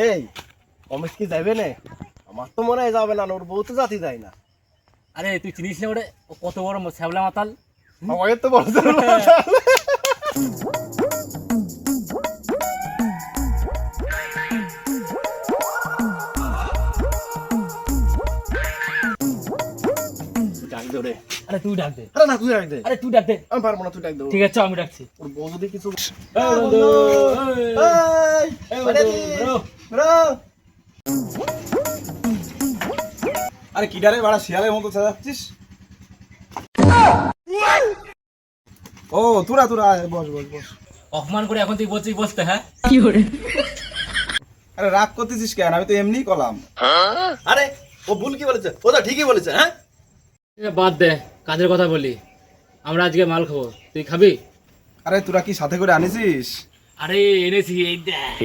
এই অমিত কি যাবে না? আমার তো মনে হয় যাবে না, ওর বউ তো জাতি যায় না। আরে তুই চিনিস না ওরে, ও কত বড় শ্যাবলা মাতাল। আমাকে তো বলছে ডাক দে ওরে। আরে তুই ডাক দে, আরে না তুই ডাক দে। আরে তুই ডাক দে। আমি পারবো না, তুই ডাক দে। ঠিক আছে আমি ডাকছি। ওর বউ যদি কিছু এই বন্ধু, এই বন্ধু, bro। আরে কিডারে বাড়া শিয়ালের মতো চাচ্ছিস? ও তোরা তোরা আয়, বস বস বস। অপমান করে এখন তুই বলছিস বসতে? হ্যাঁ আরে রাগ করতেছিস কেন? আমি তো এমনিই কলাম। আরে ও ভুল কি বলেছে? ও তো ঠিকই বলেছে। হ্যাঁ বাদ দে, কাজের কথা বলি। আমরা আজকে মাল খাবো, তুই খাবি? আরে তোরা কি সাথে করে আনিছিস? আরে এনেছি এই দেখ।